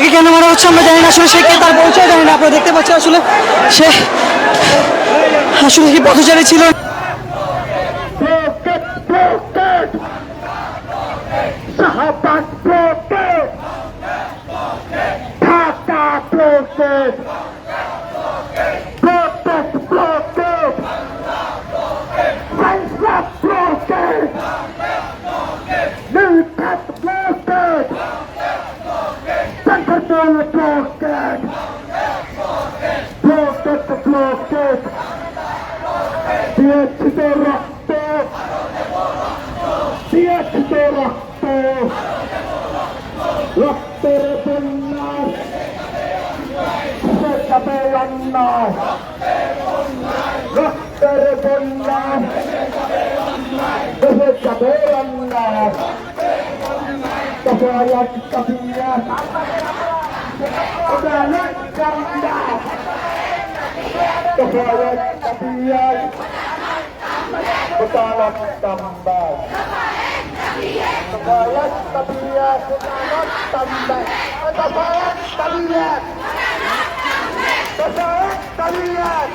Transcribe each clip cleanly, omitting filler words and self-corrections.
তাকে কেন মারা হচ্ছে আমরা জানি না, আসলে সে কে তার পরিচয় জানি না। আপনারা দেখতে পাচ্ছেন আসলে সে আসলে কি পথচারী ছিল। রক্তের বন্যায় যাবে অন্যায়, রক্তের বন্যায় যাবে অন্যায়। কপালত কাবিয়া কপালত কাবিয়া কপালত কাবিয়া কপালত কাবিয়া Kabalat tabiat, kabalat tambay, kabalat tabiat, kabalat tabiat,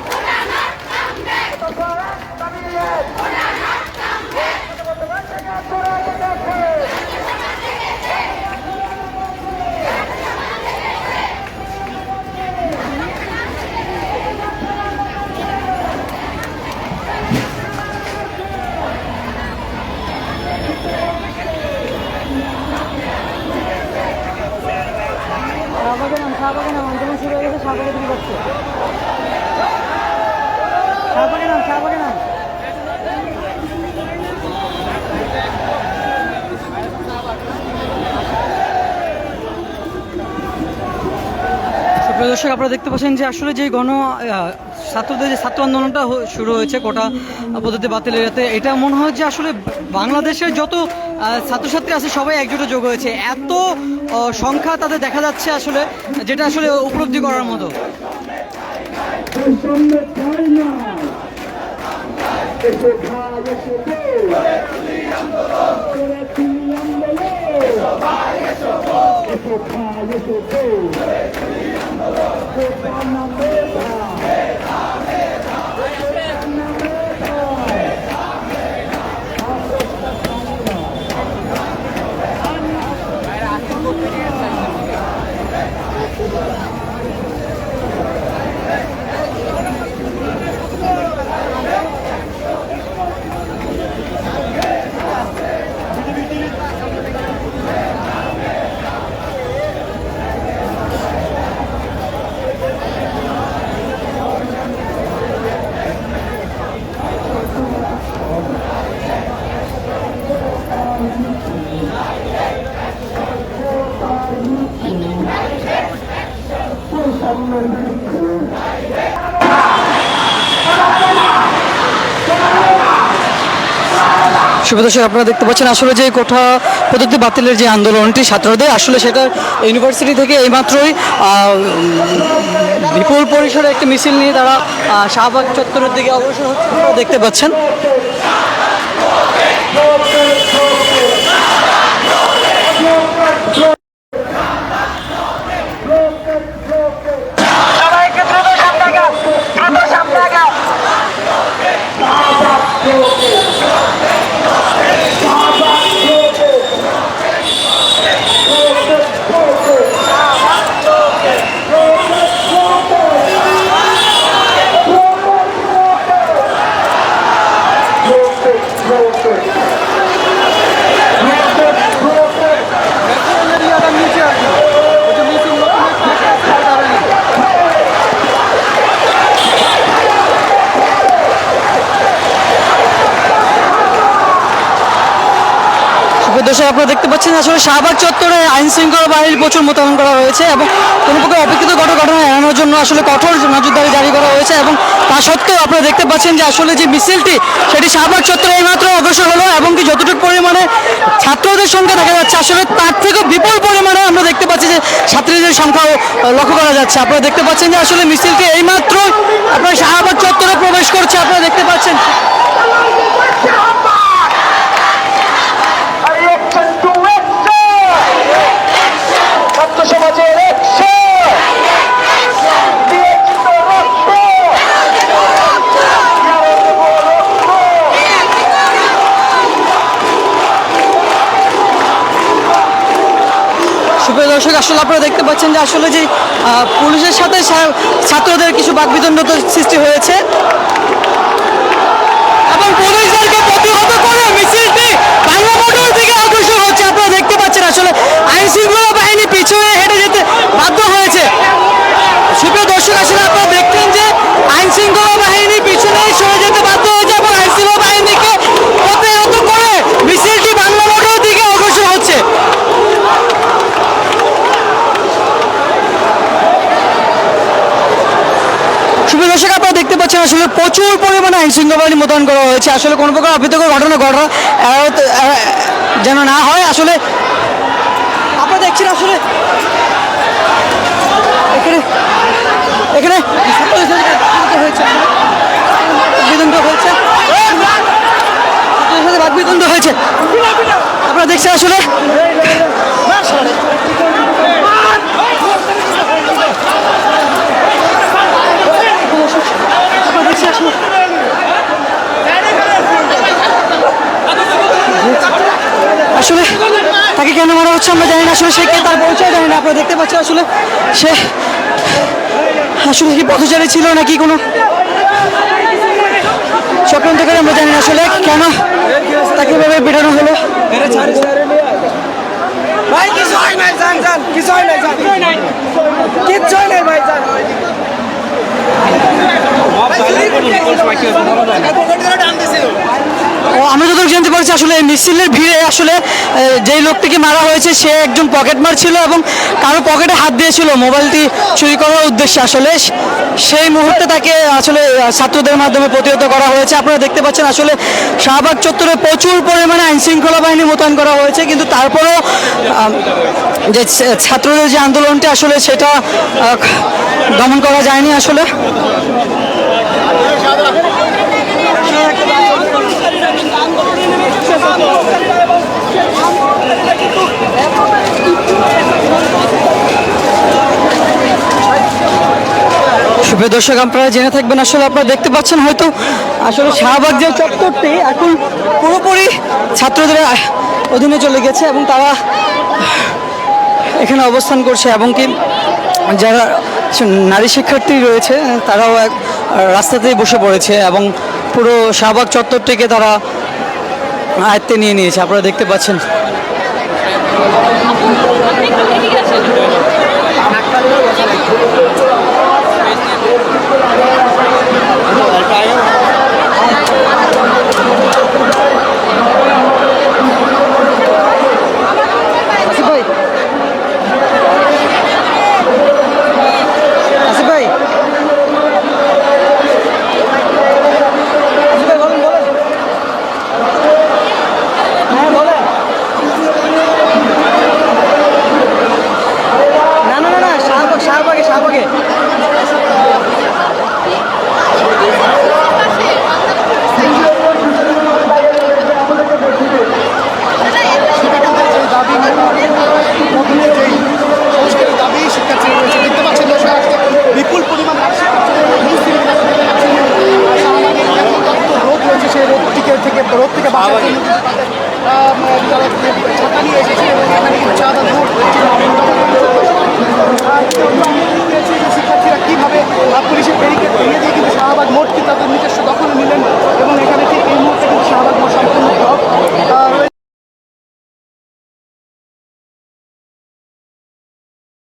kabalat tabiat. শাহবাগে নাম আন্দোলন শুরু হয়ে গেছে, শাহবাগে তুমি যাচ্ছে, শাহবাগে নাম, শাহবাগে নাম। সুপ্রিয় দর্শক, আপনারা দেখতে পাচ্ছেন যে আসলে যে ছাত্রদের যে ছাত্র আন্দোলনটা শুরু হয়েছে কোটা পদ্ধতি বাতিলের এতে, এটা মনে হয় যে আসলে বাংলাদেশের যত ছাত্রছাত্রী আছে সবাই একজোটে যোগ হয়েছে। এত সংখ্যা তাদের দেখা যাচ্ছে আসলে, যেটা আসলে উপলব্ধি করার মতো। শুভ দর্শক, আপনারা দেখতে পাচ্ছেন আসলে যে কোটা পদ্ধতি বাতিলের যে আন্দোলনটি ছাত্রদের, আসলে সেটা ইউনিভার্সিটি থেকে এইমাত্রই বিপুল পরিসরে একটি মিছিল নিয়ে তারা শাহবাগ চত্বরের দিকে অগ্রসর হচ্ছে, আপনারা দেখতে পাচ্ছেন। দর্শক, আপনারা দেখতে পাচ্ছেন আসলে শাহবাগ চত্বরে আইন শৃঙ্খলা বাহিনীর প্রচুর মোতায়েন করা হয়েছে এবং কোনো প্রকার অপেক্ষিত ঘটনা এড়ানোর জন্য আসলে কঠোর নজরদারি জারি করা হয়েছে। এবং তা সত্ত্বেও আপনারা দেখতে পাচ্ছেন যে আসলে যে মিছিলটি সেটি শাহবাগ চত্বরে এইমাত্র অগ্রসর হলো এবং কি যতটুকু পরিমাণে ছাত্রদের সংখ্যা দেখা যাচ্ছে আসলে তার থেকেও বিপুল পরিমাণে আমরা দেখতে পাচ্ছি যে ছাত্রীদের সংখ্যাও লক্ষ্য করা যাচ্ছে। আপনারা দেখতে পাচ্ছেন যে আসলে মিছিলটি এইমাত্র আপনার শাহবাগ চত্বরে প্রবেশ করছে, আপনারা দেখতে পাচ্ছেন। সমাজের আসলে আপনারা দেখতে পাচ্ছেন যে আসলে যে পুলিশের সাথে ছাত্রদের কিছু বাকবিতণ্ডতার সৃষ্টি হয়েছে এবং পুলিশদেরকে প্রতিহত করে মিছিলটি বাংলা মোটর থেকে অগ্রসর হচ্ছে। আপনারা দেখতে পাচ্ছেন আসলে আইন শৃঙ্খলা বাহিনী পিছনে হেঁটে যেতে বাধ্য হয়েছে। সুপ্রিয় দর্শক, আসলে আপনারা দেখছেন যে আইন শৃঙ্খলা বাহিনী পিছনে সরে যেতে বাধ্য হয়েছে এবং আইন শৃঙ্খলা বাহিনীকে প্রতিহত করে মিছিলটি বাংলা মোটর দিকে অগ্রসর হচ্ছে। সুপ্রিয় দর্শক, আপনারা দেখতে পাচ্ছেন আসলে প্রচুর পরিমাণে আইন শৃঙ্খলা বাহিনী মোতায়েন করা হয়েছে। আসলে কোনো প্রকার অপ্রীতিকর ঘটনা যেন না হয়। আসলে আপনারা দেখছেন আসলে এখানে এখানে হয়েছে বাকবিতণ্ড হয়েছে। আপনারা দেখছেন আসলে আসলে তাকে কেন মারা হচ্ছে আমরা জানি না। আসলে সে কে তার পরিচয় জানি না। আপনারা দেখতে পাচ্ছেন আসলে সে আসলে কি পথচারী ছিল নাকি কোনো চক্রান্তকারী আমরা জানি না আসলে কেন তাকে এভাবে পিটানো হলো। ভাই কিছু হয় নাই, জান জান কিছু হয় নাই, জান কিচ্ছু হয় নাই ভাই, জান ও আমরা যতটুকু জানতে পারছি আসলে এই মিছিলের ভিড়ে আসলে যেই লোকটিকে মারা হয়েছে সে একজন পকেটমার ছিল এবং কারো পকেটে হাত দিয়েছিল মোবাইলটি চুরি করার উদ্দেশ্যে। আসলে সেই মুহূর্তে তাকে আসলে ছাত্রদের মাধ্যমে প্রতিহত করা হয়েছে। আপনারা দেখতে পাচ্ছেন আসলে শাহবাগ চত্বরে প্রচুর পরিমাণে আইন শৃঙ্খলা বাহিনী মোতায়েন করা হয়েছে, কিন্তু তারপরেও যে ছাত্রদের যে আন্দোলনটি আসলে সেটা দমন করা যায়নি। আসলে সুপ্রিয় দর্শক, আপনারা জেনে থাকবেন আসলে আপনারা দেখতে পাচ্ছেন হয়তো আসলে শাহবাগ যে চত্বরটি এখন পুরোপুরি ছাত্রদের অধীনে চলে গেছে এবং তারা এখানে অবস্থান করছে এবং কি যারা নারী শিক্ষার্থী রয়েছে তারাও এক রাস্তাতেই বসে পড়েছে এবং পুরো শাহবাগ চত্বরটিকে তারা আয়ত্তে নিয়ে নিয়েছে। আপনারা দেখতে পাচ্ছেন রোদ থেকে বাঁচার জন্য ছাতা নিয়ে এসেছে এবং এখানে কিন্তু চাঁদা দূর